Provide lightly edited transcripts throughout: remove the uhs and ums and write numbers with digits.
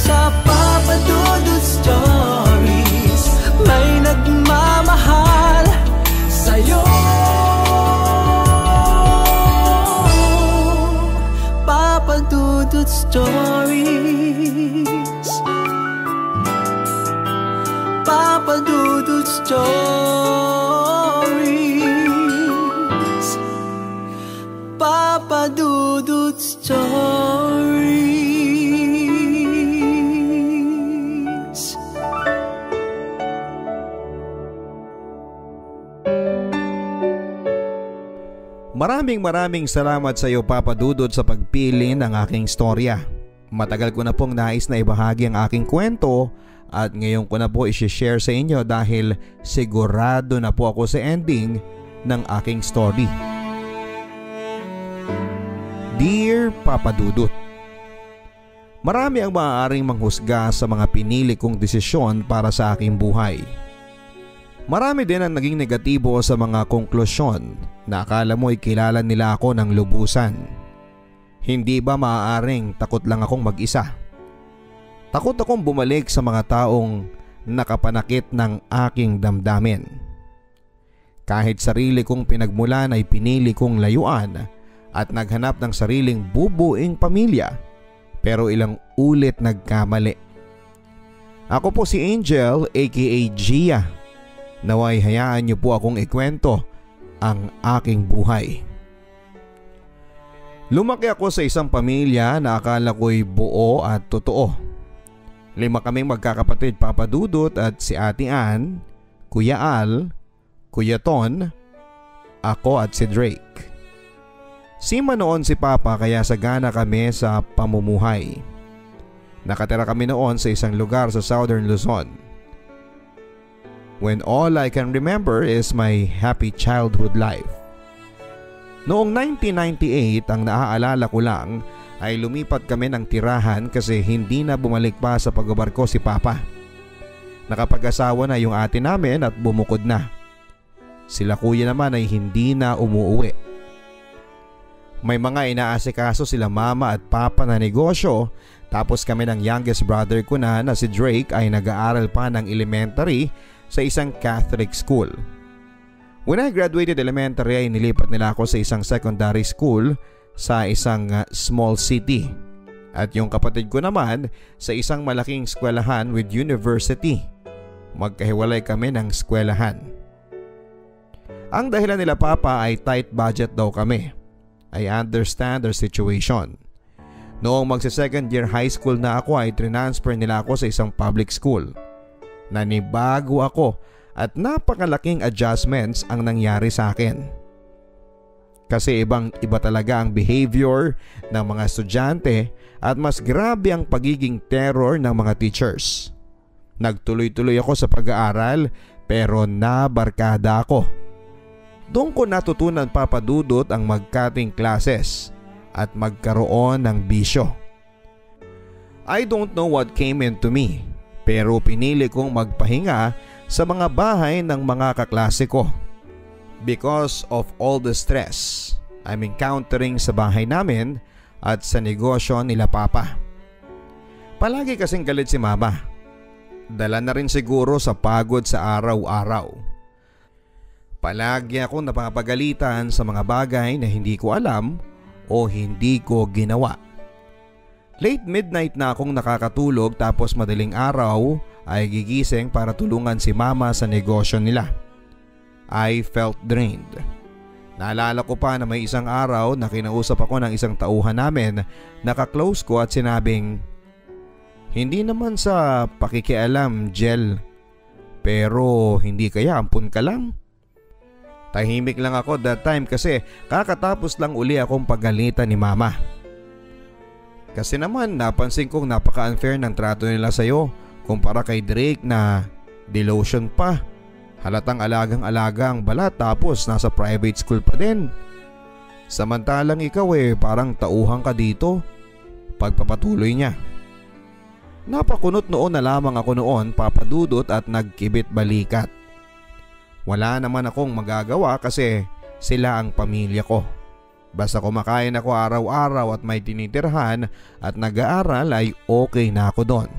Sa Papa Dudut Stories, may nagmamahal sa'yo. Papa Dudut Stories, Papa Dudut Stories, Papa Dudut Stories. Maraming salamat sa iyo, Papa Dudut, sa pagpili ng aking storya. Matagal ko na pong nais na ibahagi ang aking kwento at ngayon ko na po i-share sa inyo dahil sigurado na po ako sa ending ng aking story. Dear Papa Dudut, marami ang maaaring manghusga sa mga pinili kong desisyon para sa aking buhay. Marami din ang naging negatibo sa mga konklusyon na akala mo kilala nila ako ng lubusan. Hindi ba maaaring takot lang akong mag-isa? Takot akong bumalik sa mga taong nakapanakit ng aking damdamin. Kahit sarili kong pinagmulan ay pinili kong layuan at naghanap ng sariling bubuing pamilya, pero ilang ulit nagkamali. Ako po si Angel aka Gia. Naway hayaan niyo po akong ikwento ang aking buhay. Lumaki ako sa isang pamilya na akala ko'y buo at totoo. 5 kaming magkakapatid, Papa Dudut, at si Ate Ann, Kuya Al, Kuya Ton, ako at si Drake. Sima noon si Papa kaya sagana kami sa pamumuhay. Nakatira kami noon sa isang lugar sa Southern Luzon, when all I can remember is my happy childhood life. Noong 1998, ang naaalala ko lang ay lumipat kami ng tirahan kasi hindi na bumalik pa sa pagbabarko si Papa. Nakapag-asawa na yung ate namin at bumukod na. Sila kuya naman ay hindi na umuuwi. May mga inaasikaso sila mama at papa na negosyo, tapos kami ng youngest brother ko na si Drake ay nag-aaral pa ng elementary sa isang Catholic school. When I graduated elementary ay nilipat nila ako sa isang secondary school sa isang small city. At yung kapatid ko naman sa isang malaking eskwelahan with university. Magkahiwalay kami ng eskwelahan. Ang dahilan nila Papa ay tight budget daw kami. I understand their situation. Noong magsa-second year high school na ako ay transfer nila ako sa isang public school. Nanibago ako at napakalaking adjustments ang nangyari sa akin. Kasi ibang-iba talaga ang behavior ng mga estudyante at mas grabe ang pagiging terror ng mga teachers. Nagtuloy-tuloy ako sa pag-aaral pero nabarkada ako. Doon ko natutunan, Papa Dudut, ang mag-cutting classes at magkaroon ng bisyo. I don't know what came into me, pero pinili kong magpahinga sa mga bahay ng mga kaklase ko because of all the stress I'm encountering sa bahay namin at sa negosyo nila Papa. Palagi kasing galit si Mama. Dala na rin siguro sa pagod sa araw-araw. Palagi akong napapagalitan sa mga bagay na hindi ko alam o hindi ko ginawa. Late midnight na akong nakakatulog tapos madaling araw ay gigising para tulungan si Mama sa negosyo nila. I felt drained. Naalala ko pa na may isang araw na kinausap ako ng isang tauhan namin na ka-close ko at sinabing, "Hindi naman sa pakikialam, Jel, pero hindi kaya ampun ka lang?" Tahimik lang ako that time kasi kakatapos lang uli akong pagalitan ni Mama. Kasi naman napansin kong napaka-unfair ng trato nila sa'yo kumpara kay Drake na delotion pa. Halatang alagang-alaga ang balat tapos nasa private school pa din. Samantalang ikaw parang tauhan ka dito. Pagpapatuloy niya. Napakunot noon na lamang ako noon, Papa Dudut, at nagkibit balikat. Wala naman akong magagawa kasi sila ang pamilya ko. Basta kumakain ako araw-araw at may tinitirhan at nag-aaral ay okay na ako doon.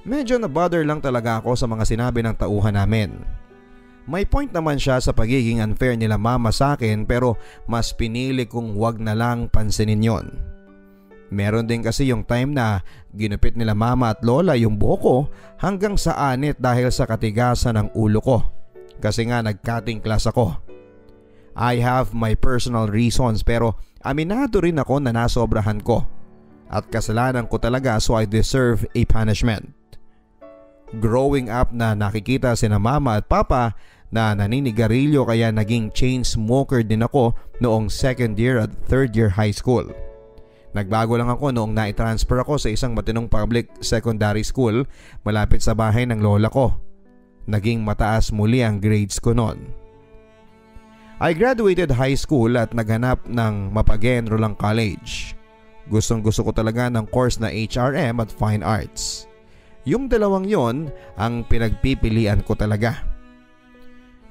Medyo na-bother lang talaga ako sa mga sinabi ng tauhan namin. May point naman siya sa pagiging unfair nila mama sa akin pero mas pinili kong wag na lang pansinin yon. Meron din kasi yung time na ginupit nila mama at lola yung buhok ko hanggang sa anit dahil sa katigasan ng ulo ko. Kasi nga nag-cutting class ako. I have my personal reasons pero aminado rin ako na nasobrahan ko. At kasalanan ko talaga so I deserve a punishment. Growing up na nakikita sina mama at papa na naninigarilyo kaya naging chain smoker din ako noong second year at third year high school. Nagbago lang ako noong na-transfer ako sa isang matinong public secondary school malapit sa bahay ng lola ko. Naging mataas muli ang grades ko noon. I graduated high school at naghanap ng mapag-enroll ang college. Gustong-gusto ko talaga ng course na HRM at Fine Arts. Yung dalawang yon ang pinagpipilian ko talaga.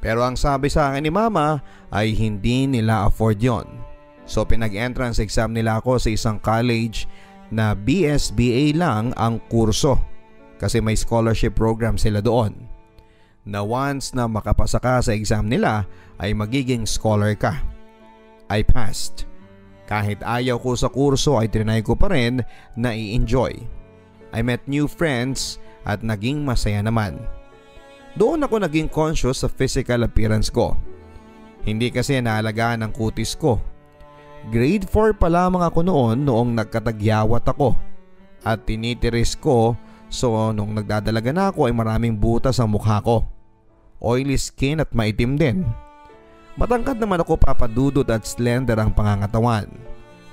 Pero ang sabi sa akin ni mama ay hindi nila afford yon. So pinag-entrance exam nila ako sa isang college na BSBA lang ang kurso kasi may scholarship program sila doon. Na once na makapasa ka sa exam nila ay magiging scholar ka. I passed. Kahit ayaw ko sa kurso ay trinay ko pa rin na i-enjoy. I met new friends at naging masaya naman. Doon ako naging conscious sa physical appearance ko. Hindi kasi naalagaan ang kutis ko. Grade 4 pa lamang ako noong nagkatagyawat ako. At tinitiris ko so nung nagdadalaga na ako ay maraming butas ang mukha ko. Oily skin at maitim din. Matangkad naman ako papadudot at slender ang pangangatawan.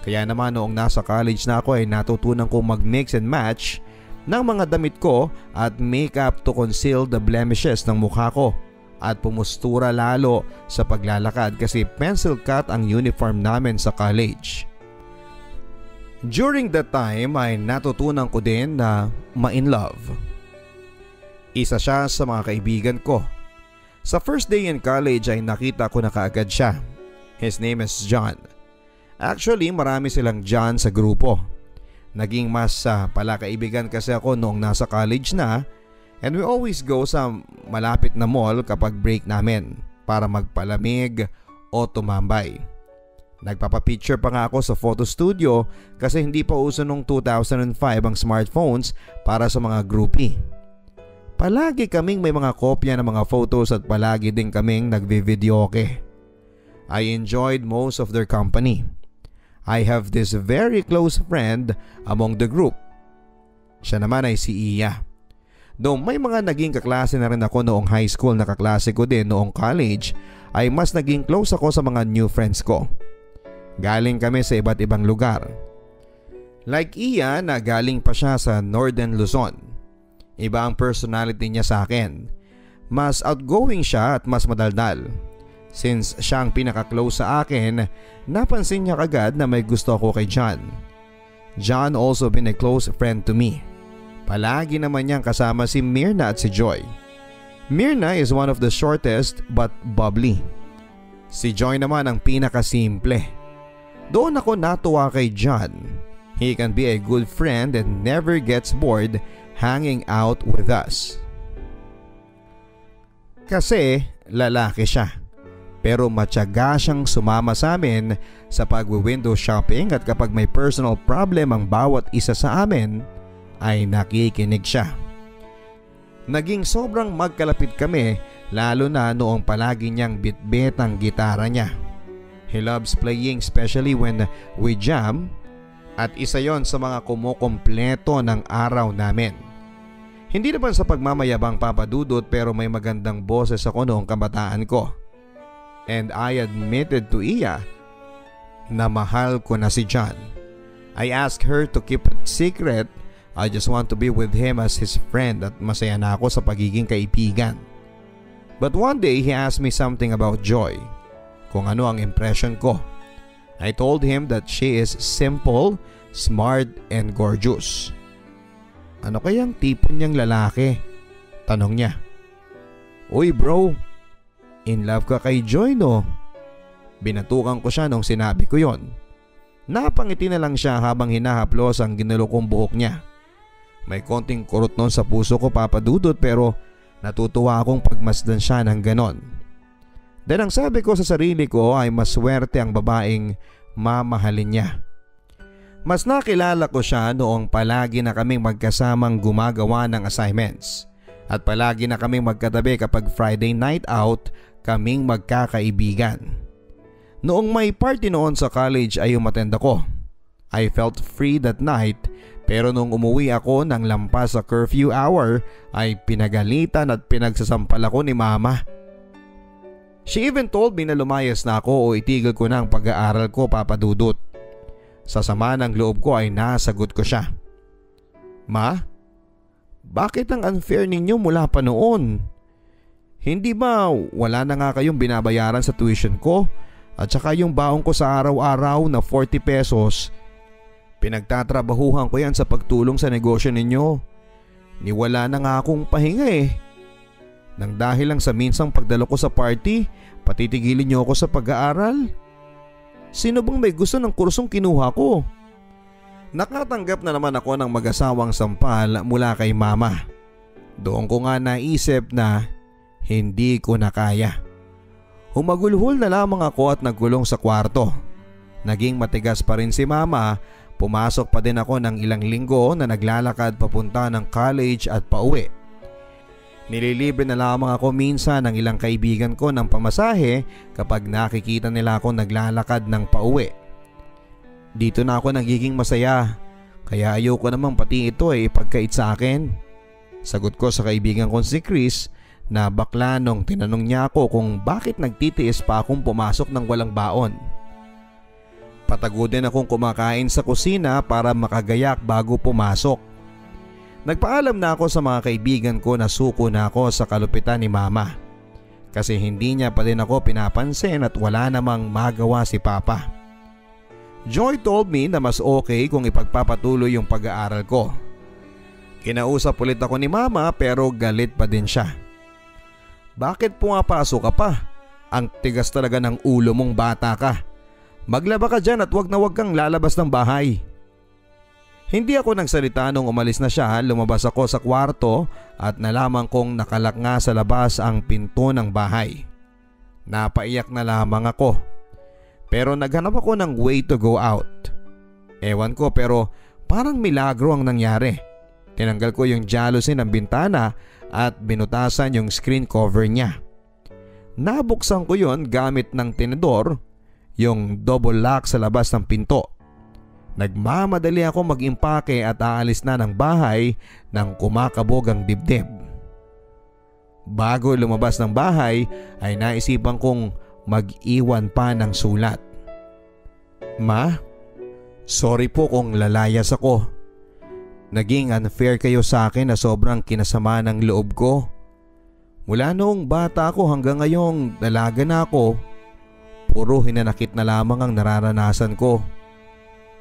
Kaya naman noong nasa college na ako ay natutunan kong mag-mix and match ng mga damit ko at makeup to conceal the blemishes ng mukha ko at pumustura lalo sa paglalakad kasi pencil cut ang uniform namin sa college. During that time ay natutunan ko din na ma-in love. Isa siya sa mga kaibigan ko. Sa first day in college ay nakita ko na kaagad siya. His name is John. Actually marami silang John sa grupo. Naging mas palakaibigan kasi ako noong nasa college na and we always go sa malapit na mall kapag break namin para magpalamig o tumambay. Nagpapapicture pa nga ako sa photo studio kasi hindi pa uso noong 2005 ang smartphones para sa mga groupie. Palagi kaming may mga kopya ng mga photos at palagi din kaming nagvi-videoke. I enjoyed most of their company. I have this very close friend among the group. Siya naman ay si Iya. Though may mga naging kaklase na rin ako noong high school na kaklase ko din noong college, ay mas naging close ako sa mga new friends ko. Galing kami sa iba't ibang lugar. Like Iya na galing pa siya sa Northern Luzon. Iba ang personality niya sa akin. Mas outgoing siya at mas madaldal. Since siya ang pinaka-close sa akin, napansin niya kagad na may gusto ako kay John. John also been a close friend to me. Palagi naman niyang kasama si Myrna at si Joy. Myrna is one of the shortest but bubbly. Si Joy naman ang pinaka-simple. Doon ako natuwa kay John. He can be a good friend and never gets bored hanging out with us. Kasi lalaki siya. Pero matyaga siyang sumama sa amin sa pag-window shopping at kapag may personal problem ang bawat isa sa amin ay nakikinig siya. Naging sobrang magkalapit kami lalo na noong palagi niyang bitbit ang gitara niya. He loves playing especially when we jam at isa yon sa mga kumukumpleto ng araw namin. Hindi naman sa pagmamayabang papadudot pero may magandang boses ako noong kabataan ko. And I admitted to Iya na mahal ko na si John. I asked her to keep it secret. I just want to be with him as his friend at masaya na ako sa pagiging kaibigan. But one day he asked me something about Joy. Kung ano ang impression ko. I told him that she is simple, smart and gorgeous. Ano kayang tipo niyang lalaki? Tanong niya. Uy bro, in love ka kay Joy no? Binatukan ko siya nung sinabi ko yon. Napangiti na lang siya habang hinahaplos ang ginulokong buhok niya. May konting kurot nun sa puso ko, Papa Dudut, pero natutuwa akong pagmasdan siya ng ganon. Dahil ang sabi ko sa sarili ko ay maswerte ang babaeng mamahalin niya. Mas nakilala ko siya noong palagi na kaming magkasamang gumagawa ng assignments at palagi na kaming magkatabi kapag Friday night out kaming magkakaibigan. Noong may party noon sa college ay umattend ako. I felt free that night, pero nung umuwi ako ng lampas sa curfew hour ay pinagalitan at pinagsasampal ako ni Mama. She even told me na lumayas na ako o itigil ko na ang pag-aaral ko, Papa Dudut. Sa sama ng loob ko ay nasagot ko siya. Ma, bakit ang unfair ninyo mula pa noon? Hindi ba wala na nga kayong binabayaran sa tuition ko at saka yung baon ko sa araw-araw na 40 pesos? Pinagtatrabahuhan ko yan sa pagtulong sa negosyo ninyo. Niwala na nga akong pahinga eh. Nang dahil lang sa minsang pagdalo ko sa party, patitigilin niyo ako sa pag-aaral? Sino bang may gusto ng kursong kinuha ko? Nakatanggap na naman ako ng mag-asawang sampal mula kay Mama. Doon ko nga naisip na hindi ko na kaya. Humagulhol na lamang ako at nagkulong sa kwarto. Naging matigas pa rin si Mama. Pumasok pa din ako ng ilang linggo na naglalakad papunta ng college at pauwi. Nililibre na lamang ako minsan ng ilang kaibigan ko ng pamasahe kapag nakikita nila ako naglalakad ng pauwi. Dito na ako nagiging masaya, kaya ayoko namang pati ito ay ipagkait sa akin. Sagot ko sa kaibigan kong si Chris na bakla nung tinanong niya ako kung bakit nagtitiis pa akong pumasok ng walang baon. Patago din akong kumakain sa kusina para makagayak bago pumasok. Nagpaalam na ako sa mga kaibigan ko na suko na ako sa kalupitan ni Mama. Kasi hindi niya pa din ako pinapansin at wala namang magawa si Papa. Joy told me na mas okay kung ipagpapatuloy yung pag-aaral ko. Kinausap ulit ako ni Mama pero galit pa din siya. Bakit pumapasok ka pa? Ang tigas talaga ng ulo mong bata ka. Maglaba ka dyan at wag na wag kang lalabas ng bahay. Hindi ako nagsalita nung umalis na siya. Lumabas ako sa kwarto at nalaman kong nakalak nga sa labas ang pinto ng bahay. Napaiyak na lamang ako. Pero naghanap ako ng way to go out. Ewan ko pero parang milagro ang nangyari. Tinanggal ko yung jalousie ng bintana at binutasan yung screen cover niya. Nabuksan ko yon gamit ng tinidor, yung double lock sa labas ng pinto. Nagmamadali ako mag-impake at aalis na ng bahay nang kumakabog ang dibdib. Bago lumabas ng bahay ay naisipan kong mag-iwan pa ng sulat. Ma, sorry po kung lalayas ako. Naging unfair kayo sa akin na sobrang kinasama ng loob ko. Mula noong bata ako hanggang ngayong dalaga na ako, puro hinanakit na lamang ang nararanasan ko.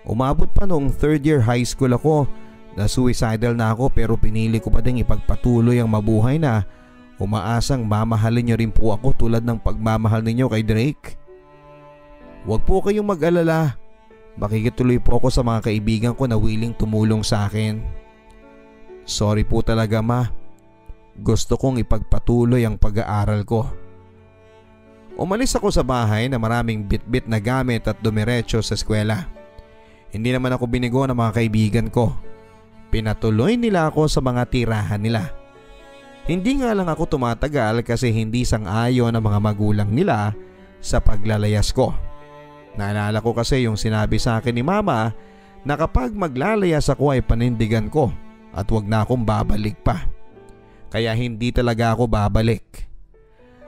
Umabot pa noong 3rd year high school ako na suicidal na ako pero pinili ko pa ding ipagpatuloy ang mabuhay na umaasang mamahalin niyo rin po ako tulad ng pagmamahal ninyo kay Drake. Huwag po kayong mag-alala. Makikituloy po ako sa mga kaibigan ko na willing tumulong sa akin. Sorry po talaga, Ma. Gusto kong ipagpatuloy ang pag-aaral ko. Umalis ako sa bahay na maraming bit-bit na gamit at dumiretso sa eskwela. Hindi naman ako binigo ng mga kaibigan ko. Pinatuloy nila ako sa mga tirahan nila. Hindi nga lang ako tumatagal kasi hindi sang-ayon ang mga magulang nila sa paglalayas ko. Naalala ko kasi yung sinabi sa akin ni Mama na kapag maglalayas ako ay panindigan ko at wag na akong babalik pa. Kaya hindi talaga ako babalik.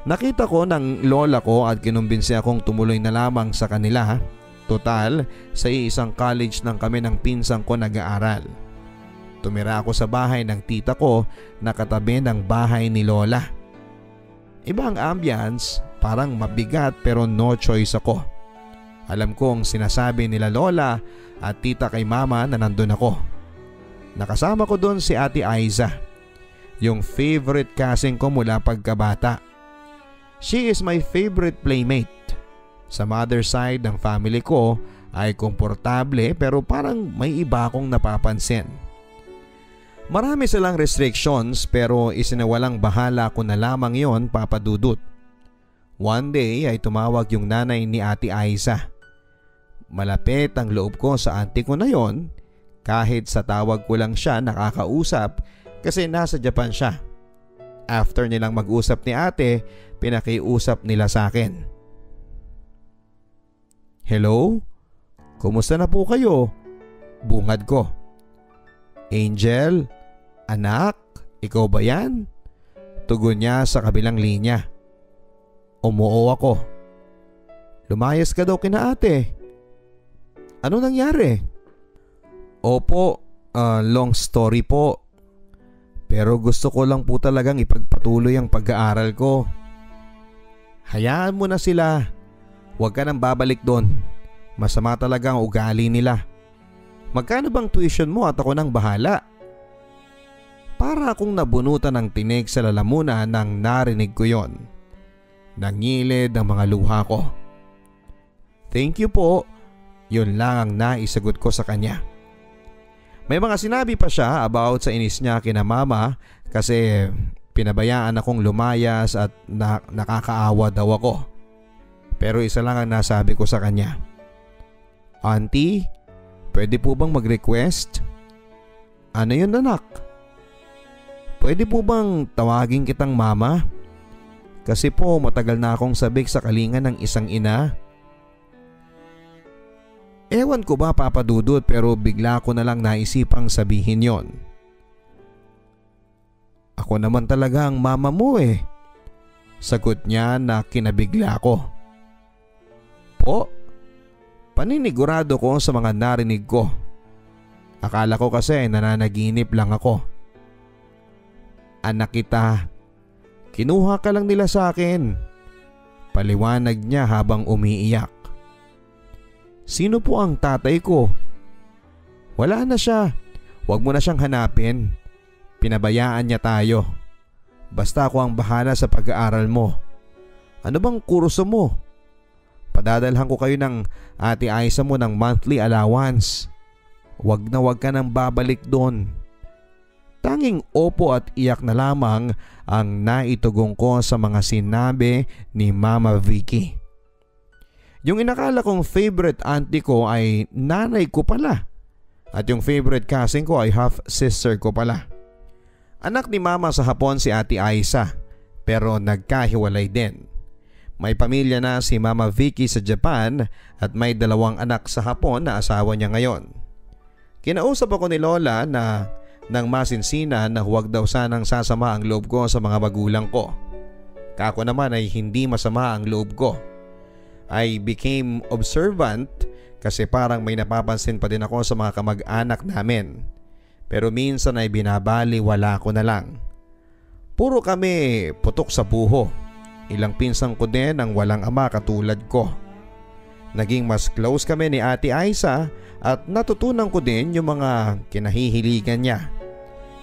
Nakita ko ng lola ko at kinumbinsi akong tumuloy na lamang sa kanila. Total, sa isang college lang kami ng pinsang ko nag-aaral. Tumira ako sa bahay ng tita ko na katabi ng bahay ni Lola. Iba ang ambience, parang mabigat pero no choice ako. Alam kong sinasabi nila Lola at tita kay Mama na nandun ako. Nakasama ko doon si Ate Aiza, yung favorite cousin ko mula pagkabata. She is my favorite playmate. Sa mother side ng family ko ay komportable pero parang may iba akong napapansin. Marami silang restrictions pero isinawalang bahala ko na lamang yon, Papa Dudut. One day ay tumawag yung nanay ni Ate Aiza. Malapit ang loob ko sa auntie ko na yon kahit sa tawag ko lang siya nakakausap kasi nasa Japan siya. After nilang mag-usap ni ate, pinakiusap nila sa akin. "Hello? Kumusta na po kayo?" Bungad ko. "Angel? Anak? Ikaw ba yan?" Tugon niya sa kabilang linya. Umuo ako. "Lumayas ka daw kina ate. Ano nangyari?" "Opo, long story po. Pero gusto ko lang po talagang ipagpatuloy ang pag-aaral ko." "Hayaan mo na sila. Huwag ka nang babalik doon. Masama talaga ang ugali nila. Magkano bang tuition mo at ako nang bahala?" Para akong nabunutan ng tinig sa lalamunan nang narinig ko yon. Nangilid ang mga luha ko. "Thank you po." Yun lang ang naisagot ko sa kanya. May mga sinabi pa siya about sa inis niya kina mama kasi pinabayaan akong lumayas at nakakaawa daw ako. Pero isa lang ang nasabi ko sa kanya. "Auntie, pwede po bang mag-request?" "Ano yun anak?" "Pwede po bang tawagin kitang mama? Kasi po matagal na akong sabik sa kalinga ng isang ina." Ewan ko ba Papa Dudut pero bigla ko na lang naisipang sabihin yon. "Ako naman talaga ang mama mo eh." Sagot niya na kinabigla ko. "Po?" Paninigurado ko sa mga narinig ko. Akala ko kasi nananaginip lang ako. "Anak kita. Kinuha ka lang nila sa akin." Paliwanag niya habang umiiyak. "Sino po ang tatay ko?" "Wala na siya. Huwag mo na siyang hanapin. Pinabayaan niya tayo. Basta ako ang bahala sa pag-aaral mo. Ano bang kurso mo? Padadalhan ko kayo ng Ate Aiza mo ng monthly allowance. Huwag na huwag ka nang babalik doon." Tanging opo at iyak na lamang ang naitugong ko sa mga sinabi ni Mama Vicky. Yung inakala kong favorite auntie ko ay nanay ko pala. At yung favorite cousin ko ay half sister ko pala. Anak ni mama sa Hapon si Ate Aiza pero nagkahiwalay din. May pamilya na si Mama Vicky sa Japan at may 2 anak sa Hapon na asawa niya ngayon. Kinausap ako ni Lola na nang masinsinan na huwag daw sanang sasama ang loob ko sa mga magulang ko. Kako naman ay hindi masama ang loob ko. I became observant kasi parang may napapansin pa din ako sa mga kamag-anak namin. Pero minsan ay binabaliwala ko na lang. Puro kami putok sa buho. Ilang pinsan ko din ang walang ama katulad ko. Naging mas close kami ni Ate Aiza at natutunan ko din yung mga kinahihiligan niya.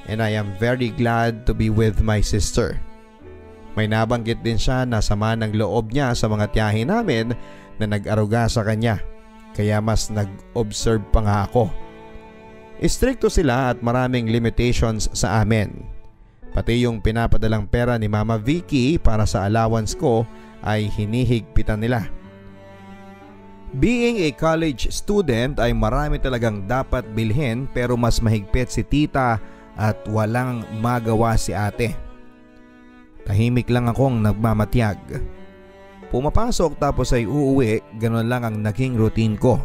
And I am very glad to be with my sister. May nabanggit din siya na sama ng loob niya sa mga tiyahin namin na nag-aruga sa kanya. Kaya mas nag-observe pa nga ako. Istrikto sila at maraming limitations sa amin. Pati yung pinapadalang pera ni Mama Vicky para sa allowance ko ay hinihigpitan nila. Being a college student ay marami talagang dapat bilhin pero mas mahigpit si tita at walang magawa si ate. Tahimik lang akong nagmamatiyag. Pumapasok tapos ay uuwi, ganoon lang ang naging routine ko.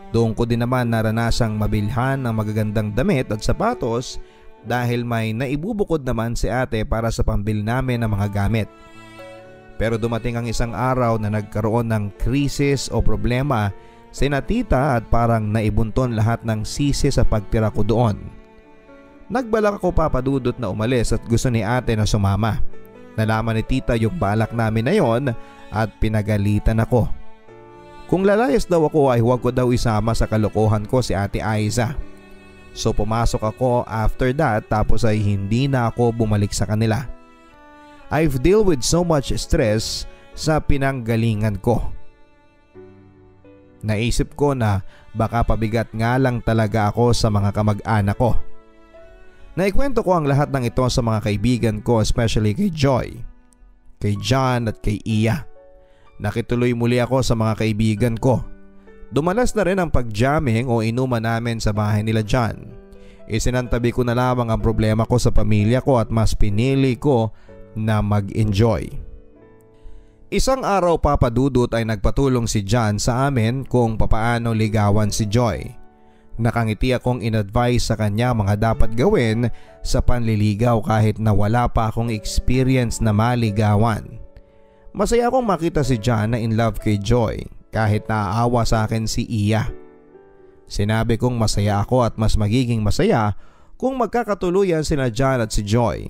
Doon ko din naman naranasang mabilhan ng magagandang damit at sapatos dahil may naibubukod naman si ate para sa pambil namin ng mga gamit. Pero dumating ang isang araw na nagkaroon ng krisis o problema sina tita at parang naibunton lahat ng sisi sa pagtira ko doon. Nagbalak ako papadudot na umalis at gusto ni ate na sumama. Nalaman ni tita yung balak namin na yon at pinagalitan ako. Kung lalayas daw ako ay huwag ko daw isama sa kalokohan ko si Ate Aiza. So pumasok ako after that tapos ay hindi na ako bumalik sa kanila. I've dealt with so much stress sa pinanggalingan ko. Naisip ko na baka pabigat nga lang talaga ako sa mga kamag-anak ko. Naikwento ko ang lahat ng ito sa mga kaibigan ko, especially kay Joy, kay John at kay Iya. Nakituloy muli ako sa mga kaibigan ko. Dumalas na rin ang pag-jamming o inuman namin sa bahay nila John. Isinantabi ko na lamang ang problema ko sa pamilya ko at mas pinili ko na mag-enjoy. Isang araw, Papa Dudut, ay nagpatulong si John sa amin kung papaano ligawan si Joy. Nakangiti akong in-advise sa kanya mga dapat gawin sa panliligaw kahit na wala pa akong experience na maligawan. Masaya akong makita si John na in love kay Joy kahit naaawa sa akin si Iya. Sinabi kong masaya ako at mas magiging masaya kung magkakatuluyan sina John at si Joy.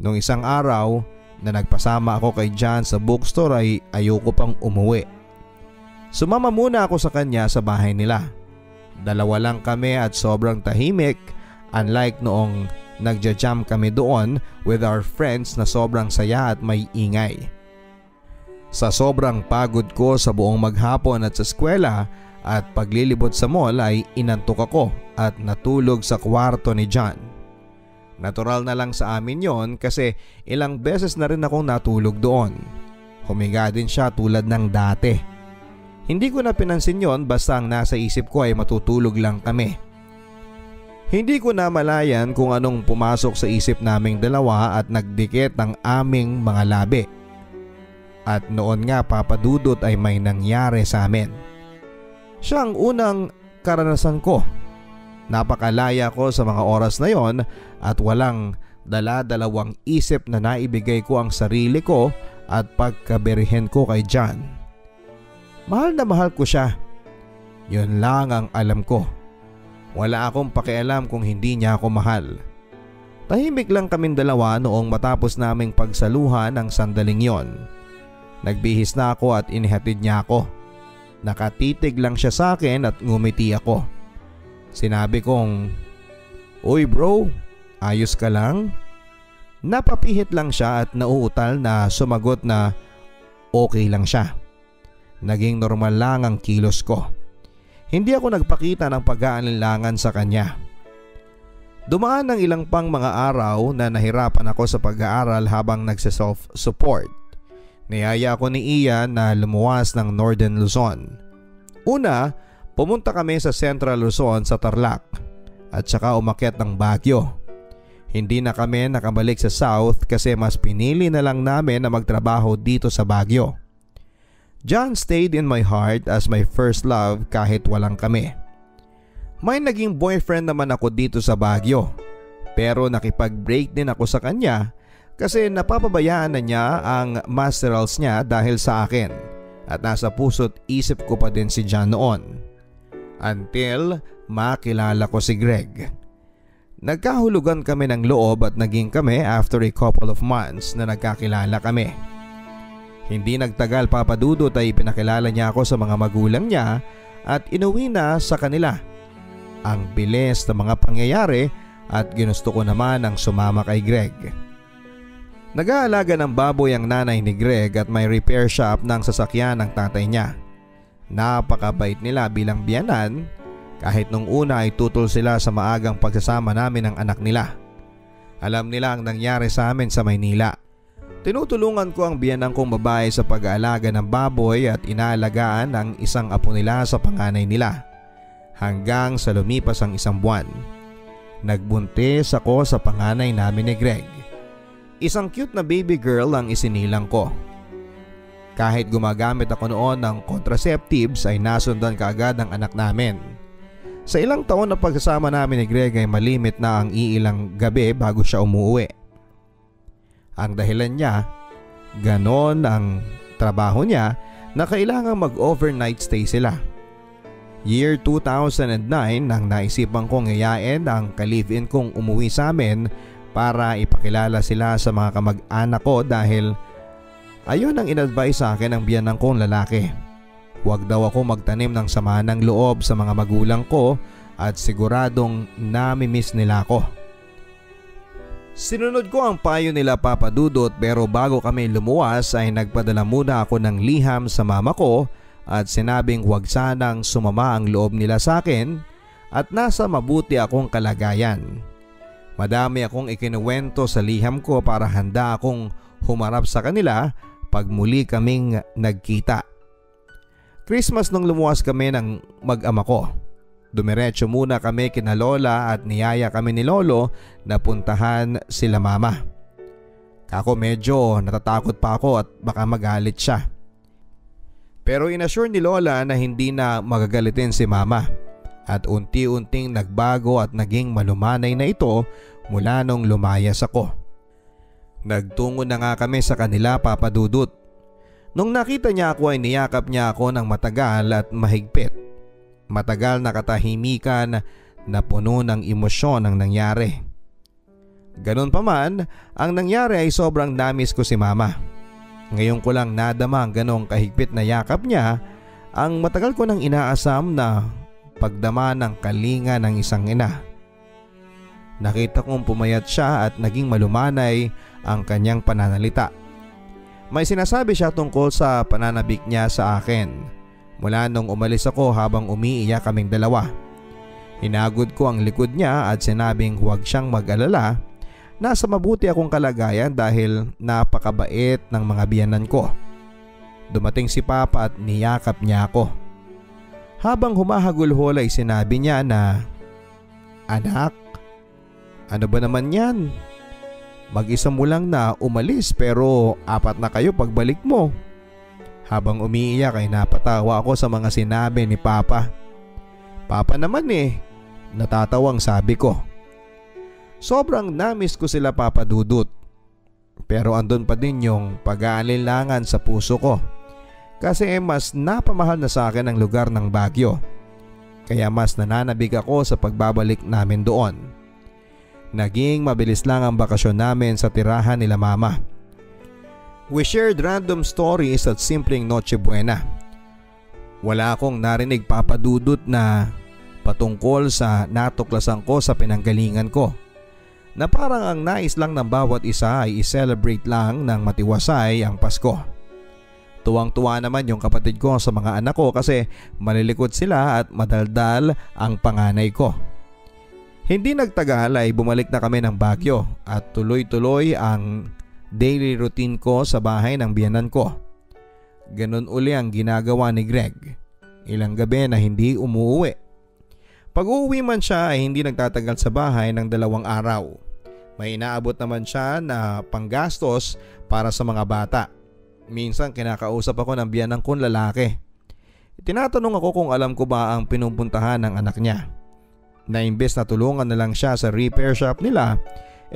Nung isang araw na nagpasama ako kay John sa bookstore ay ayoko pang umuwi. Sumama muna ako sa kanya sa bahay nila. Dalawa lang kami at sobrang tahimik, unlike noong nagja-jam kami doon with our friends na sobrang saya at may ingay. Sa sobrang pagod ko sa buong maghapon at sa eskwela at paglilibot sa mall ay inantok ako at natulog sa kwarto ni John. Natural na lang sa amin yon kasi ilang beses na rin akong natulog doon. Humiga din siya tulad ng dati. Hindi ko na pinansin yon basta ang nasa isip ko ay matutulog lang kami. Hindi ko na malayan kung anong pumasok sa isip naming dalawa at nagdikit ang aming mga labi. At noon nga, Papa Dudut, ay may nangyari sa amin. Siya ang unang karanasan ko. Napakalaya ko sa mga oras na yon at walang dala-dalawang isip na naibigay ko ang sarili ko at pagkabirihin ko kay John. Mahal na mahal ko siya. Yun lang ang alam ko. Wala akong pakialam kung hindi niya ako mahal. Tahimik lang kaming dalawa noong matapos naming pagsaluhan ng sandaling yon. Nagbihis na ako at inihatid niya ako. Nakatitig lang siya sa akin at ngumiti ako. Sinabi kong, "Uy bro, ayos ka lang?" Napapihit lang siya at nauutal na sumagot na okay lang siya. Naging normal lang ang kilos ko. Hindi ako nagpakita ng pag-aalinlangan sa kanya. Dumaan ng ilang pang mga araw na nahirapan ako sa pag-aaral habang nagse-self-support. Niyaya ako ni Ian na lumuwas ng Northern Luzon. Una, pumunta kami sa Central Luzon sa Tarlac at saka umakyat ng Baguio. Hindi na kami nakabalik sa South kasi mas pinili na lang namin na magtrabaho dito sa Baguio. John stayed in my heart as my first love kahit walang kami. May naging boyfriend naman ako dito sa Baguio, pero nakipag-break din ako sa kanya kasi napapabayaan na niya ang masterals niya dahil sa akin at nasa puso't isip ko pa din si John noon. Until makilala ko si Greg. Nagkahulugan kami ng loob at naging kami after a couple of months na nagkakilala kami. Hindi nagtagal, Papa Dudut, ay pinakilala niya ako sa mga magulang niya at inuwi na sa kanila. Ang bilis ng mga pangyayari at ginusto ko naman ang sumama kay Greg. Nag-aalaga ng baboy ang nanay ni Greg at may repair shop ng sasakyan ng tatay niya. Napakabait nila bilang biyanan kahit nung una ay tutol sila sa maagang pagsasama namin ng anak nila. Alam nila ang nangyari sa amin sa Maynila. Tinutulungan ko ang biyanan kong babae sa pag-aalaga ng baboy at inaalagaan ang isang apo nila sa panganay nila. Hanggang sa lumipas ang isang buwan. Nagbuntis ako sa panganay namin ni Greg. Isang cute na baby girl ang isinilang ko. Kahit gumagamit ako noon ng contraceptives ay nasundan kaagad ang anak namin. Sa ilang taon na pagsasama namin ni Greg ay malimit na ang iilang gabi bago siya umuwi. Ang dahilan niya, ganon ang trabaho niya na kailangang mag-overnight stay sila. Year 2009 nang naisipan kong yayain ang ka-live-in kong umuwi sa amin para ipakilala sila sa mga kamag-anak ko dahil ayun ang in-advise sa akin ng biyanan kong lalaki. Huwag daw ako magtanim ng sama ng loob sa mga magulang ko at siguradong nami-miss nila ako. Sinunod ko ang payo nila, Papa Dudut, pero bago kami lumuwas ay nagpadala muna ako ng liham sa mama ko at sinabing huwag sanang sumama ang loob nila sa akin at nasa mabuti akong kalagayan. Madami akong ikinuwento sa liham ko para handa akong humarap sa kanila pag muli kaming nagkita. Christmas nung lumuwas kami ng mag-ama ko. Dumiretso muna kami kina lola at niyaya kami ni lolo na puntahan sila mama. Ako medyo natatakot pa ako at baka magalit siya. Pero inassure ni lola na hindi na magagalitin si mama at unti-unting nagbago at naging malumanay na ito mula nung lumayas ako. Nagtungo na nga kami sa kanila, Papa Dudut. Nung nakita niya ako ay niyakap niya ako ng matagal at mahigpit. Matagal na katahimikan na puno ng emosyon ang nangyari. Ganun pa man, ang nangyari ay sobrang namis ko si mama. Ngayon ko lang nadama ang ganong kahigpit na yakap niya ang matagal ko nang inaasam na pagdama ng kalinga ng isang ina. Nakita kong pumayat siya at naging malumanay ang kanyang pananalita. May sinasabi siya tungkol sa pananabik niya sa akin mula nung umalis ako habang umiiyak kaming dalawa. Hinagod ko ang likod niya at sinabing huwag siyang mag-alala. Nasa mabuti akong kalagayan dahil napakabait ng mga biyanan ko. Dumating si Papa at niyakap niya ako. Habang humahagulhol ay sinabi niya na, "Anak, ano ba naman yan? Mag-isa mo lang na umalis pero 4 na kayo pagbalik mo." Habang umiiyak ay napatawa ako sa mga sinabi ni Papa. "Papa naman natatawang sabi ko." Sobrang namis ko sila, Papa Dudut. Pero andun pa din yung pag-aalinlangan sa puso ko. Kasi mas napamahal na sa akin ang lugar ng Baguio. Kaya mas nananabig ako sa pagbabalik namin doon. Naging mabilis lang ang bakasyon namin sa tirahan nila mama. We shared random stories at simpleng Noche Buena. Wala akong narinig, Papa Dudut, na patungkol sa natuklasan ko sa pinanggalingan ko. Na parang ang nais lang ng bawat isa ay i-celebrate lang ng matiwasay ang Pasko. Tuwang-tuwa naman yung kapatid ko sa mga anak ko kasi malilikot sila at madaldal ang panganay ko. Hindi nagtagal ay bumalik na kami ng Baguio at tuloy-tuloy ang daily routine ko sa bahay ng biyanan ko. Ganun uli ang ginagawa ni Greg. Ilang gabi na hindi umuwi. Pag uuwi man siya ay hindi nagtatagal sa bahay ng 2 araw. May inaabot naman siya na panggastos para sa mga bata. Minsan kinakausap ako ng biyanan kong lalaki. Tinatanong ako kung alam ko ba ang pinupuntahan ng anak niya. Na imbes na tulungan na lang siya sa repair shop nila,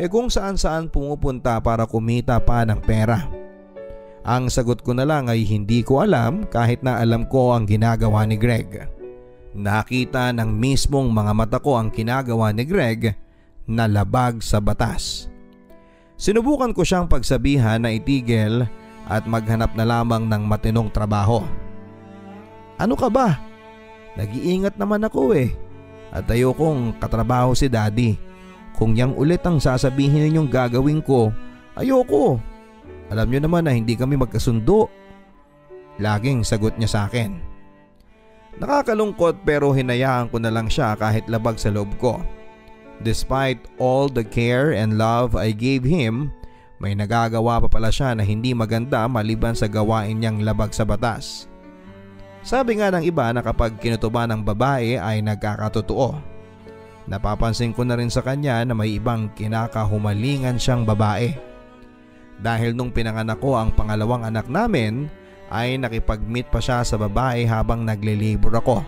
kung saan-saan pumupunta para kumita pa ng pera. Ang sagot ko na lang ay hindi ko alam kahit na alam ko ang ginagawa ni Greg. Nakita ng mismong mga mata ko ang ginagawa ni Greg na labag sa batas. Sinubukan ko siyang pagsabihan na itigil at maghanap na lamang ng matinong trabaho. "Ano ka ba? Nag-iingat naman ako at ayokong katrabaho si Daddy. Kung yang ulit ang sasabihin ninyong gagawin ko, ayoko. Alam niyo naman na hindi kami magkasundo." Laging sagot niya sa akin. Nakakalungkot pero hinayaan ko na lang siya kahit labag sa loob ko. Despite all the care and love I gave him, may nagagawa pa pala siya na hindi maganda maliban sa gawain niyang labag sa batas. Sabi nga ng iba na kapag kinutuban ng babae ay nagkakatotoo. Napapansin ko na rin sa kanya na may ibang kinakahumalingan siyang babae. Dahil nung pinanganak ko ang pangalawang anak namin ay nakipag-meet pa siya sa babae habang naglilibor ako.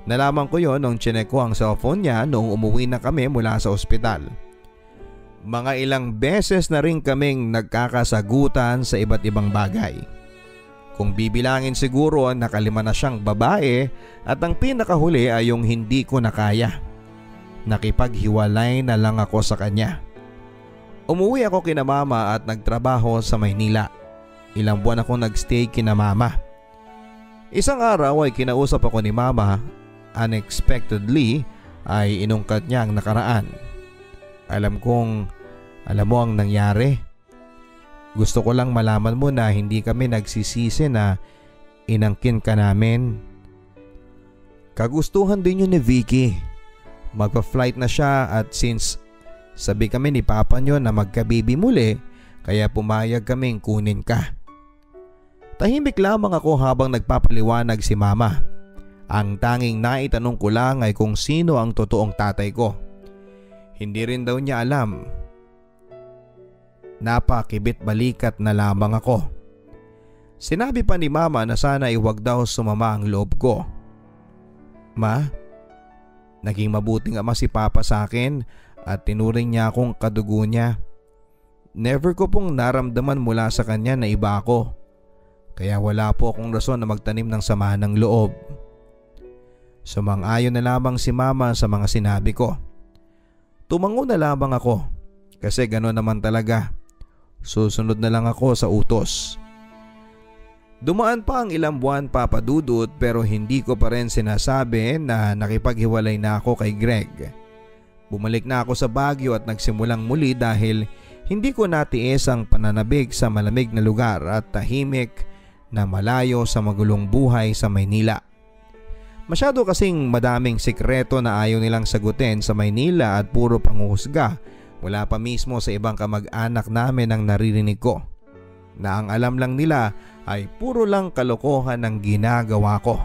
Nalaman ko yon nung chinek ko ang cellphone niya noong umuwi na kami mula sa ospital. Mga ilang beses na rin kaming nagkakasagutan sa iba't ibang bagay. Kung bibilangin siguro nakalima na siyang babae at ang pinakahuli ay yung hindi ko na kaya. Nakipaghiwalay na lang ako sa kanya. Umuwi ako kina mama at nagtrabaho sa Maynila. Ilang buwan ako nagstay kina mama. Isang araw ay kinausap ako ni mama. Unexpectedly ay inungkat niya ang nakaraan. Alam mo ang nangyari. Gusto ko lang malaman mo na hindi kami nagsisisi na inangkin ka namin. Kagustuhan din yun ni Vicky. Magpa-flight na siya at since sabi kami ni Papa nyo na magka-baby muli, kaya pumayag kaming kunin ka. Tahimik lamang ako habang nagpapaliwanag si Mama. Ang tanging naitanong ko lang ay kung sino ang totoong tatay ko. Hindi rin daw niya alam. Napakibit balikat na lamang ako. Sinabi pa ni Mama na sana iwag daw sumama ang loob ko. Ma, naging mabuting ama si Papa sa akin at tinuring niya akong kadugo niya. Never ko pong naramdaman mula sa kanya na iba ako. Kaya wala po akong rason na magtanim ng sama ng loob. Sumang-ayon na lamang si Mama sa mga sinabi ko. Tumango na lamang ako kasi gano'n naman talaga. Susunod na lang ako sa utos. Dumaan pa ang ilang buwan, Papa Dudut, pero hindi ko pa rin sinasabi na nakipaghiwalay na ako kay Greg. Bumalik na ako sa Baguio at nagsimulang muli dahil hindi ko natiis ang pananabig sa malamig na lugar at tahimik na malayo sa magulong buhay sa Maynila. Masyado kasing madaming sikreto na ayaw nilang sagutin sa Maynila at puro panghuhusga mula pa mismo sa ibang kamag-anak namin ang naririnig ko. Na ang alam lang nila ay puro lang kalokohan ang ginagawa ko.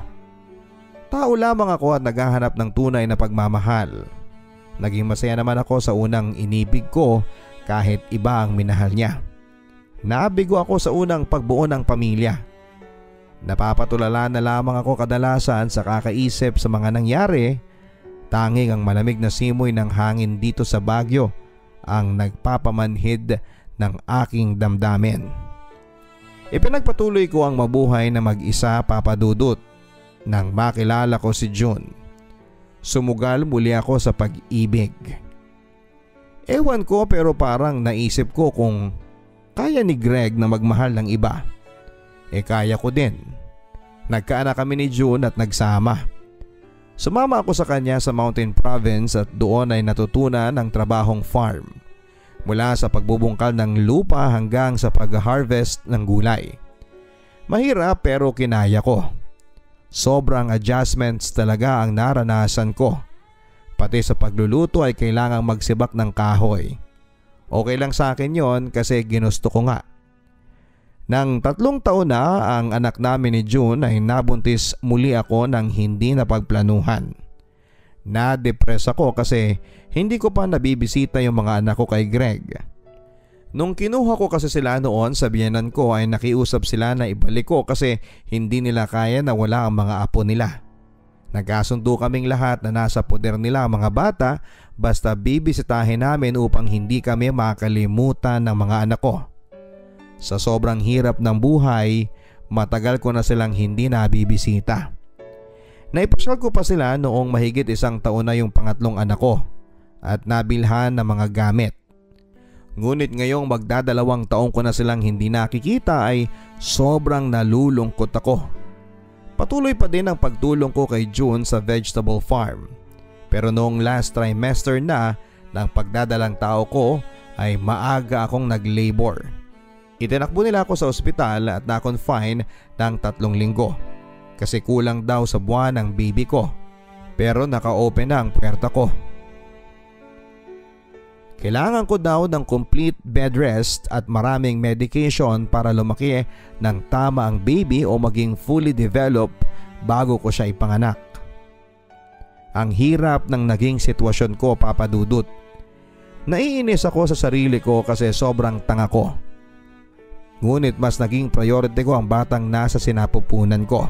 Tao lamang ako at naghahanap ng tunay na pagmamahal. Naging masaya naman ako sa unang inibig ko kahit iba ang minahal niya. Nabigo ako sa unang pagbuo ng pamilya. Napapatulala na lamang ako kadalasan sa kakaisip sa mga nangyari. Tanging ang malamig na simoy ng hangin dito sa Baguio ang nagpapamanhid ng aking damdamin. Ipinagpatuloy ko ang mabuhay na mag-isa, Papa Dudut, nang makilala ko si June. Sumugal muli ako sa pag-ibig. Ewan ko pero parang naisip ko kung kaya ni Greg na magmahal ng iba. Kaya ko din. Nagkaanak kami ni June at nagsama. Sumama ako sa kanya sa Mountain Province at doon ay natutunan ang trabahong farm. Mula sa pagbubungkal ng lupa hanggang sa pag-harvest ng gulay. Mahirap pero kinaya ko. Sobrang adjustments talaga ang naranasan ko. Pati sa pagluluto ay kailangang magsibak ng kahoy. Okay lang sa akin yon kasi ginusto ko nga. Nang 3 taon na ang anak namin ni June ay nabuntis muli ako ng hindi napagplanuhan. Na-depress ako kasi hindi ko pa nabibisita yung mga anak ko kay Greg. Nung kinuha ko kasi sila noon sa biyenan ko ay nakiusap sila na ibalik ko kasi hindi nila kaya na wala ang mga apo nila. Nagkasundo kaming lahat na nasa poder nila ang mga bata basta bibisitahin namin upang hindi kami makalimutan ng mga anak ko. Sa sobrang hirap ng buhay, matagal ko na silang hindi nabibisita. Naipasyal ko pa sila noong mahigit 1 taon na yung pangatlong anak ko at nabilhan ng mga gamit. Ngunit ngayong magdadalawang taon ko na silang hindi nakikita ay sobrang nalulungkot ako. Patuloy pa din ang pagtulong ko kay June sa vegetable farm. Pero noong last trimester na ng pagdadalang tao ko ay maaga akong nag-labor. Itinakbo nila ako sa ospital at na-confine ng 3 linggo. Kasi kulang daw sa buwan ang baby ko. Pero naka-open na ang puwerta ko. Kailangan ko daw ng complete bed rest at maraming medication para lumaki ng tama ang baby o maging fully developed bago ko siya ipanganak. Ang hirap ng naging sitwasyon ko, Papa Dudut. Naiinis ako sa sarili ko kasi sobrang tanga ko. Ngunit mas naging priority ko ang batang nasa sinapupunan ko.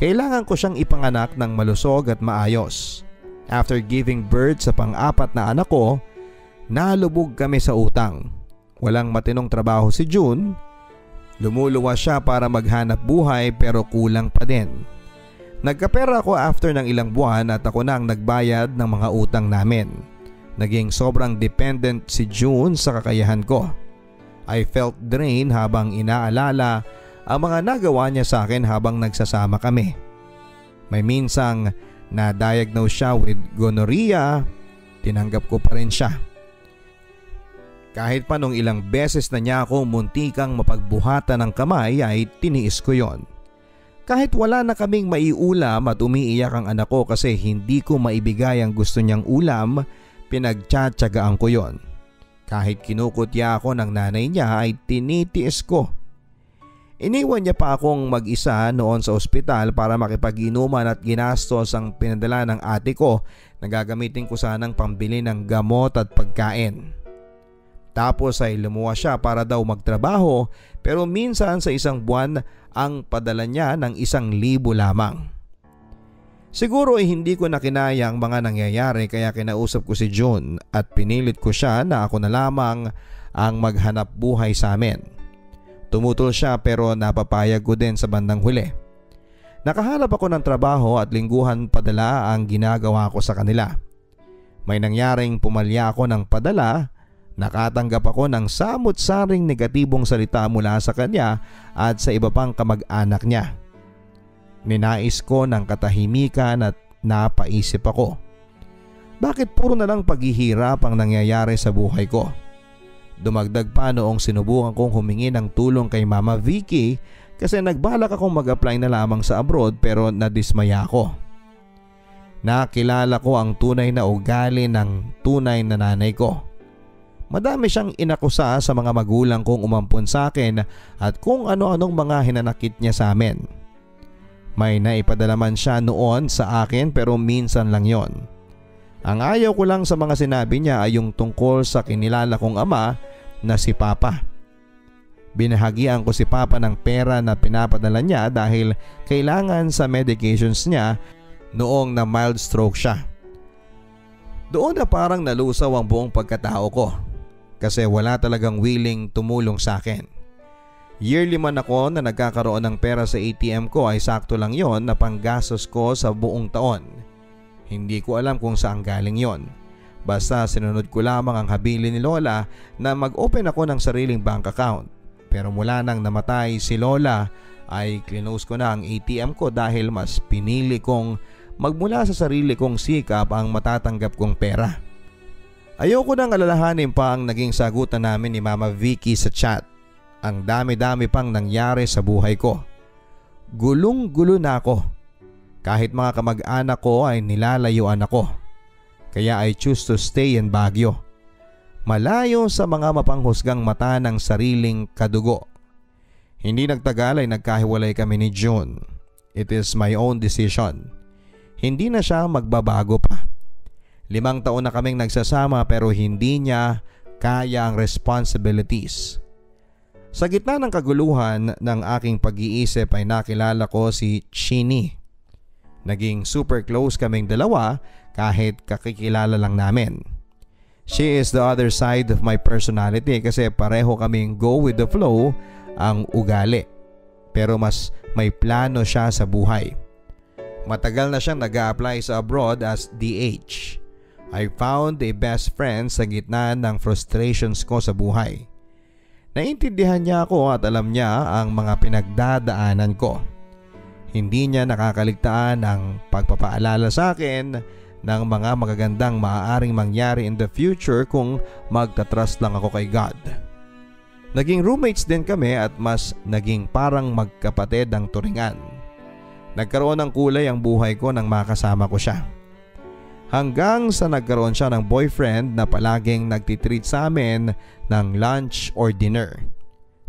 Kailangan ko siyang ipanganak ng malusog at maayos. After giving birth sa pang-4 na anak ko, nalubog kami sa utang. Walang matinong trabaho si June. Lumuluwas siya para maghanap buhay pero kulang pa din. Nagkapera ako after ng ilang buwan at ako na ang nagbayad ng mga utang namin. Naging sobrang dependent si June sa kakayahan ko. I felt drained habang inaalala ang mga nagawa niya sa akin habang nagsasama kami. May minsang na-diagnose siya with gonorrhea, tinanggap ko pa rin siya. Kahit pa nung ilang beses na niya ako muntikang mapagbuhatan ng kamay ay tiniis ko yon. Kahit wala na kaming maiulam at umiiyak ang anak ko kasi hindi ko maibigay ang gusto niyang ulam, pinagtsatsagaan ko yon. Kahit kinukutya ako ng nanay niya ay tinitiis ko. Iniwan niya pa akong mag-isa noon sa ospital para makipag-inuman at ginastos ang pinadala ng ate ko na gagamitin ko sanang pambili ng gamot at pagkain. Tapos ay lumuwas siya para daw magtrabaho pero minsan sa isang buwan ang padala niya ng 1,000 lamang. Siguro ay hindi ko na kinaya ang mga nangyayari kaya kinausap ko si June at pinilit ko siya na ako na lamang ang maghanap buhay sa amin. Tumutol siya pero napapayag ko din sa bandang huli. Nakahanap ako ng trabaho at lingguhan padala ang ginagawa ko sa kanila. May nangyaring pumalya ako ng padala, nakatanggap ako ng samut-saring negatibong salita mula sa kanya at sa iba pang kamag-anak niya. Ninais ko ng katahimikan at napaisip ako. Bakit puro na lang paghihirap ang nangyayari sa buhay ko? Dumagdag pa noong sinubukan kong humingi ng tulong kay Mama Vicky kasi nagbalak akong mag-apply na lamang sa abroad pero nadismaya ako. Nakilala ko ang tunay na ugali ng tunay na nanay ko. Madami siyang inakusa sa mga magulang kong umampon sa akin at kung ano-anong mga hinanakit niya sa amin. May naipadala man siya noon sa akin pero minsan lang yon. Ang ayaw ko lang sa mga sinabi niya ay yung tungkol sa kinilala kong ama na si Papa. Binahagian ko si Papa ng pera na pinapadala niya dahil kailangan sa medications niya noong na mild stroke siya. Doon na parang nalusaw ang buong pagkatao ko kasi wala talagang willing tumulong sa akin. Yearly man ako na nagkakaroon ng pera sa ATM ko ay sakto lang yon na panggastos ko sa buong taon. Hindi ko alam kung saan galing yon. Basta sinunod ko lamang ang habilin ni Lola na mag-open ako ng sariling bank account. Pero mula nang namatay si Lola ay close ko na ang ATM ko dahil mas pinili kong magmula sa sarili kong sikap ang matatanggap kong pera. Ayoko nang alalahanin pa ang naging sagutan namin ni Mama Vicky sa chat. Ang dami-dami pang nangyari sa buhay ko. Gulong-gulo na ako. Kahit mga kamag-anak ko ay nilalayuan ako. Kaya I choose to stay in Baguio. Malayo sa mga mapanghusgang mata ng sariling kadugo. Hindi nagtagal ay nagkahiwalay kami ni June. It is my own decision. Hindi na siya magbabago pa. 5 taon na kaming nagsasama pero hindi niya kaya ang responsibilities. Sa gitna ng kaguluhan ng aking pag-iisip ay nakilala ko si Chini. Naging super close kaming dalawa kahit kakikilala lang namin. She is the other side of my personality kasi pareho kaming go with the flow ang ugali. Pero mas may plano siya sa buhay. Matagal na siyang nag-a-apply sa abroad as DH. I found a best friend sa gitna ng frustrations ko sa buhay. Naintindihan niya ako at alam niya ang mga pinagdadaanan ko. Hindi niya nakakaligtaan ang pagpapaalala sa akin ng mga magagandang maaaring mangyari in the future kung magtatrust lang ako kay God. Naging roommates din kami at mas naging parang magkapatid ang turingan. Nagkaroon ng kulay ang buhay ko nang makasama ko siya. Hanggang sa nagkaroon siya ng boyfriend na palaging nagtitreat sa amin ng lunch or dinner.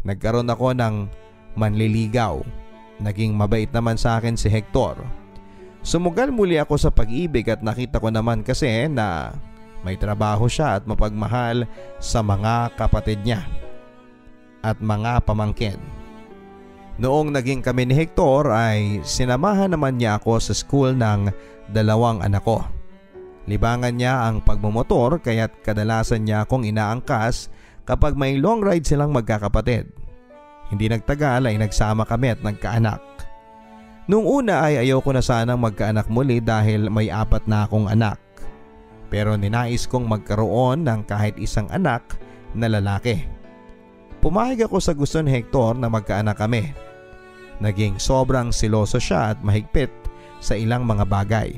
Nagkaroon ako ng manliligaw. Naging mabait naman sa akin si Hector. Sumugal muli ako sa pag-ibig at nakita ko naman kasi na may trabaho siya at mapagmahal sa mga kapatid niya at mga pamangkin. Noong naging kami ni Hector ay sinamahan naman niya ako sa school ng 2 anak ko. Libangan niya ang pagmumotor kaya't kadalasan niya akong inaangkas kapag may long ride silang magkakapatid. Hindi nagtagal ay nagsama kami at nagkaanak. Noong una ay ayoko na sanang magkaanak muli dahil may 4 na akong anak. Pero ninais kong magkaroon ng kahit isang anak na lalaki. Pumayag ako sa gusto ni Hector na magkaanak kami. Naging sobrang siloso siya at mahigpit sa ilang mga bagay.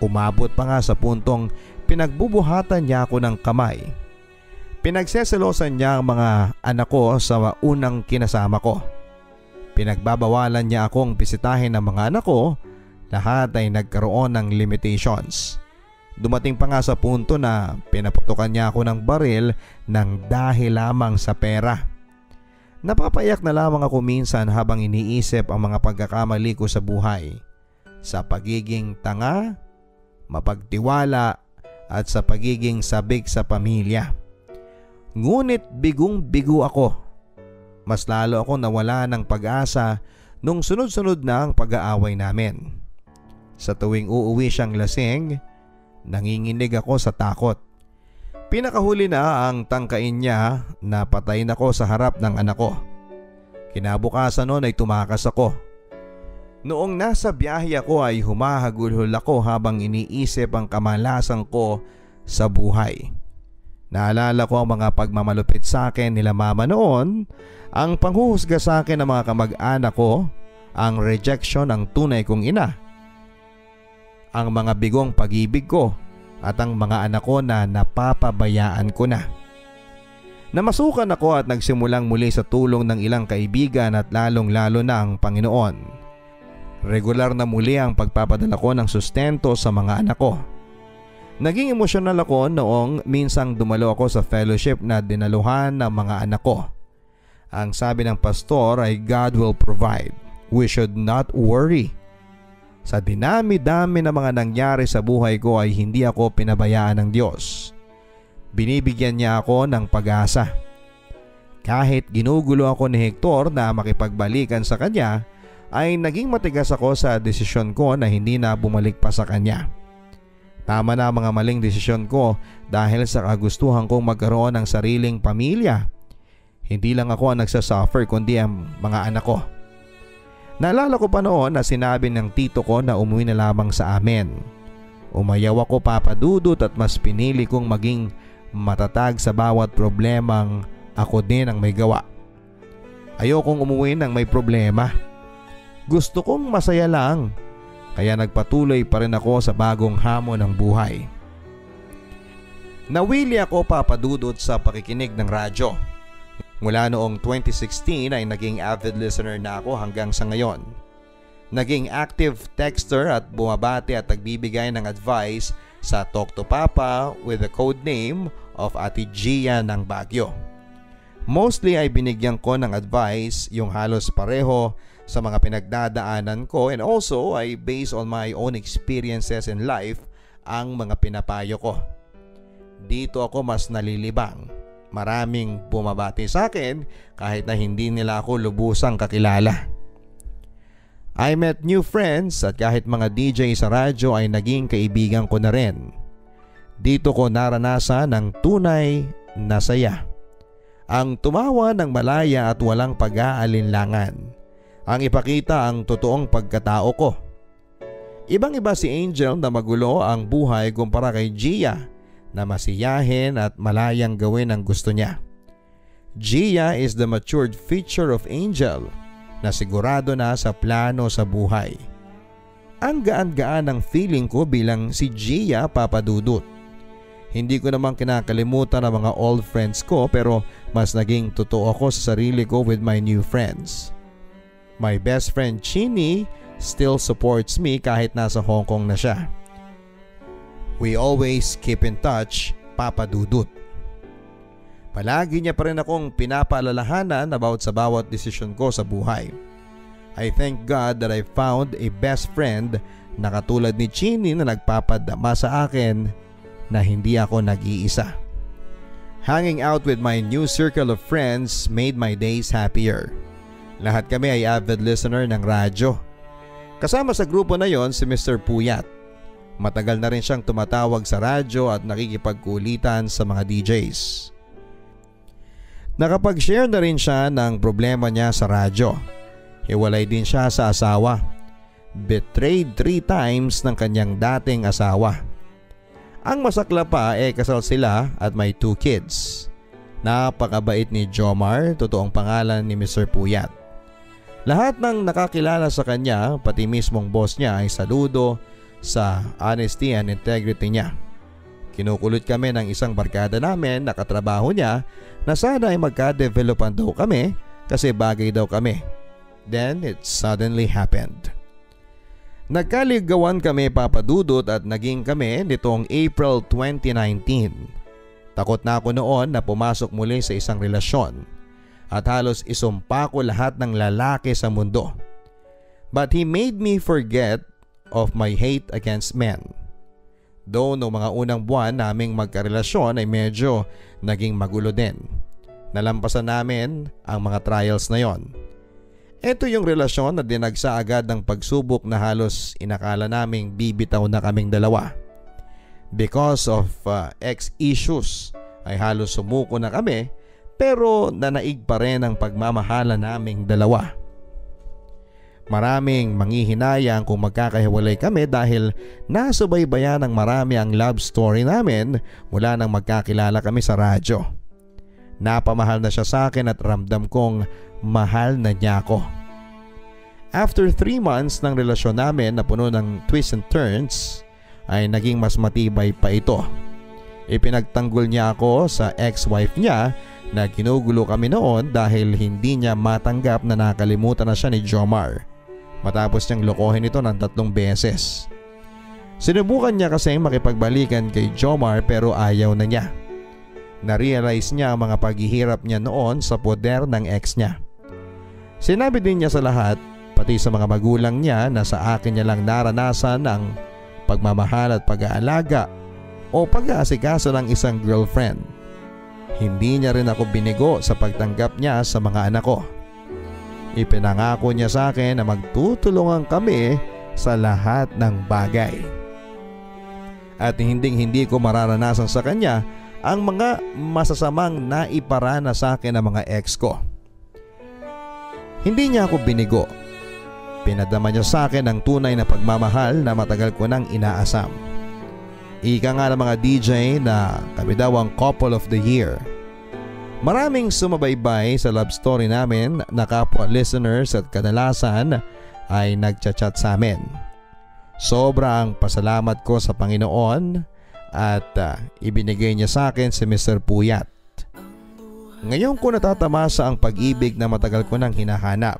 Umabot pa nga sa puntong pinagbubuhatan niya ako ng kamay. Pinagseselosan niya ang mga anak ko sa unang kinasama ko. Pinagbabawalan niya akong bisitahin ng mga anak ko. Lahat ay nagkaroon ng limitations. Dumating pa nga sa punto na pinaputukan niya ako ng baril ng dahil lamang sa pera. Napapayak na lamang ako minsan habang iniisip ang mga pagkakamali ko sa buhay. Sa pagiging tanga, mapagtiwala at sa pagiging sabik sa pamilya. Ngunit bigong-bigo ako. Mas lalo ako nawala ng pag-asa nung sunod-sunod na ang pag-aaway namin. Sa tuwing uuwi siyang lasing, nanginginig ako sa takot. Pinakahuli na ang tangkain niya na patayin ako sa harap ng anak ko. Kinabukasan noon ay tumakas ako. Noong nasa biyahe ako ay humahagulhol ako habang iniisip ang kamalasan ko sa buhay. Naalala ko ang mga pagmamalupit sa akin nila mama noon, ang panghuhusga sa akin ng mga kamag-anak ko, ang rejection ng tunay kong ina, ang mga bigong pag-ibig ko at ang mga anak ko na napapabayaan ko na. Namasukan ako at nagsimulang muli sa tulong ng ilang kaibigan at lalong-lalo na ang Panginoon. Regular na muli ang pagpapadala ko ng sustento sa mga anak ko. Naging emosyonal ako noong minsang dumalo ako sa fellowship na dinaluhan ng mga anak ko. Ang sabi ng pastor ay God will provide. We should not worry. Sa dinami-dami na mga nangyari sa buhay ko ay hindi ako pinabayaan ng Diyos. Binibigyan niya ako ng pag-asa. Kahit ginugulo ako ni Hector na makipagbalikan sa kanya, ay naging matigas ako sa desisyon ko na hindi na bumalik pa sa kanya. Tama na mga maling desisyon ko dahil sa kagustuhan kong magkaroon ng sariling pamilya. Hindi lang ako ang nagsasuffer kundi ang mga anak ko. Naalala ko pa noon na sinabi ng tito ko na umuwi na lamang sa amin. Umayaw ako papadudot at mas pinili kong maging matatag sa bawat problemang ako din ang may gawa. Ayokong umuwi ng may problema. Gusto kong masaya lang. Kaya nagpatuloy pa rin ako sa bagong hamon ng buhay. Nawili ako papadudot sa pakikinig ng radyo. Mula noong 2016 ay naging avid listener na ako hanggang sa ngayon. Naging active texter at bumabati at nagbibigay ng advice sa Talk to Papa with the code name of Ate Gia ng Baguio. Mostly ay binigyan ko ng advice yung halos pareho sa mga pinagdadaanan ko, and also ay based on my own experiences in life ang mga pinapayo ko. Dito ako mas nalilibang. Maraming bumabati sa akin kahit na hindi nila ako lubusang kakilala. I met new friends at kahit mga DJ sa radyo ay naging kaibigan ko na rin. Dito ko naranasan ang tunay na saya. Ang tumawa ng malaya at walang pag-aalinlangan. Ang ipakita ang totoong pagkatao ko. Ibang-iba si Angel na magulo ang buhay kumpara kay Gia na masiyahin at malayang gawin ang gusto niya. Gia is the matured feature of Angel na sigurado na sa plano sa buhay. Ang gaan-gaan ng feeling ko bilang si Gia papadudot. Hindi ko naman kinakalimutan ang mga old friends ko pero mas naging totoo ako sa sarili ko with my new friends. My best friend Chini still supports me kahit nasa Hong Kong na siya. We always keep in touch, Papa Dudut. Palagi niya pa rin akong pinapaalalahanan about sa bawat desisyon ko sa buhay. I thank God that I found a best friend na katulad ni Chini na nagpapadama sa akin na hindi ako nag-iisa. Hanging out with my new circle of friends made my days happier. Lahat kami ay avid listener ng radyo. Kasama sa grupo na yon si Mr. Puyat. Matagal na rin siyang tumatawag sa radyo at nakikipagkulitan sa mga DJs. Nakapag-share na rin siya ng problema niya sa radyo. Hiwalay din siya sa asawa. Betrayed 3 times ng kanyang dating asawa. Ang masakla pa kasal sila at may 2 kids. Napakabait ni Jomar, totoong pangalan ni Mr. Puyat. Lahat ng nakakilala sa kanya, pati mismong boss niya ay saludo sa honesty and integrity niya. Kinukulit kami ng isang barkada namin na katrabaho niya na sana ay magka-developan daw kami kasi bagay daw kami. Then it suddenly happened. Nagkaligawan kami Papa Dudut at naging kami nitong April 2019. Takot na ako noon na pumasok muli sa isang relasyon at halos isumpa ko lahat ng lalaki sa mundo. But he made me forget of my hate against men. Though noong mga unang buwan naming magkarelasyon ay medyo naging magulo din. Nalampasan namin ang mga trials na yon. Ito yung relasyon na dinagsa agad ng pagsubok na halos inakala naming bibitaw na kaming dalawa. Because of ex issues ay halos sumuko na kami pero nanaig pa rin ang pagmamahala naming dalawa. Maraming manghihinayang kung magkakahiwalay kami dahil nasubaybayan ng marami ang love story namin mula nang magkakilala kami sa radyo. Napamahal na siya sa akin at ramdam kong mahal na niya ako. After 3 months ng relasyon namin na puno ng twists and turns ay naging mas matibay pa ito. Ipinagtanggol niya ako sa ex-wife niya na ginugulo kami noon dahil hindi niya matanggap na nakalimutan na siya ni Jomar matapos niyang lokohin ito ng 3 beses. Sinubukan niya kasi makipagbalikan kay Jomar pero ayaw na niya. Na-realize niya ang mga paghihirap niya noon sa poder ng ex niya. Sinabi din niya sa lahat, pati sa mga magulang niya, na sa akin niya lang naranasan ang pagmamahal at pag-aalaga o pag-aasikaso ng isang girlfriend. Hindi niya rin ako binigo sa pagtanggap niya sa mga anak ko. Ipinangako niya sa akin na magtutulungan kami sa lahat ng bagay. At hindi ko mararanasan sa kanya ang mga masasamang naiparana sa akin ng mga ex ko. Hindi niya ako binigo. Pinadama niya sa akin ang tunay na pagmamahal na matagal ko nang inaasam. Ika nga ng mga DJ na kami daw ang couple of the year. Maraming sumabaybay sa love story namin na kapwa listeners at kadalasan ay nagchat-chat sa amin. Sobrang pasalamat ko sa Panginoon at ibinigay niya sa akin si Mr. Puyat. Ngayon ko natatamasa ang pag-ibig na matagal ko nang hinahanap.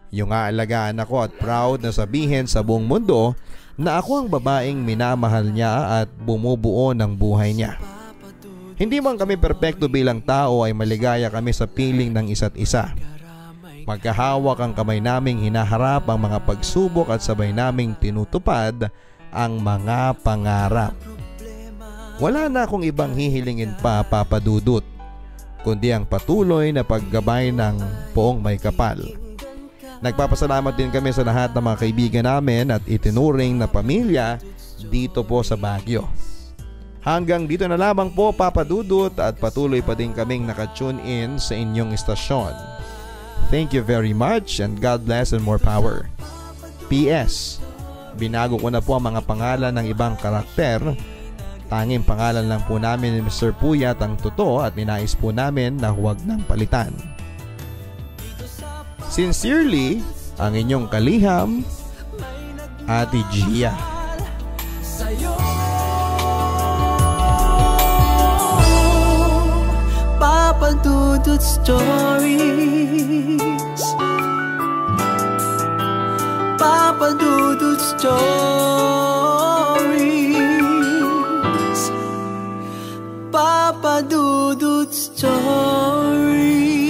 Yung aalagaan ako at proud na sabihin sa buong mundo na ako ang babaeng minamahal niya at bumubuo ng buhay niya. Hindi man kami perpekto bilang tao ay maligaya kami sa piling ng isa't isa. Magkahawak ang kamay naming hinaharap ang mga pagsubok at sabay naming tinutupad ang mga pangarap. Wala na akong ibang hihilingin pa, Papa Dudut, kundi ang patuloy na paggabay ng poong may kapal. Nagpapasalamat din kami sa lahat ng mga kaibigan namin at itinuring na pamilya dito po sa Baguio. Hanggang dito na lamang po, Papa Dudut, at patuloy pa din kaming nakatune in sa inyong istasyon. Thank you very much and God bless and more power. P.S. Binago ko na po ang mga pangalan ng ibang karakter. Tanging pangalan lang po namin ni Mr. Puyat ang totoo at ninais po namin na huwag nang palitan. Sincerely, ang inyong kaliham, Ate Gia. Papa Dudut Stories, Papa Dudut Stories, Papa Dudut Stories.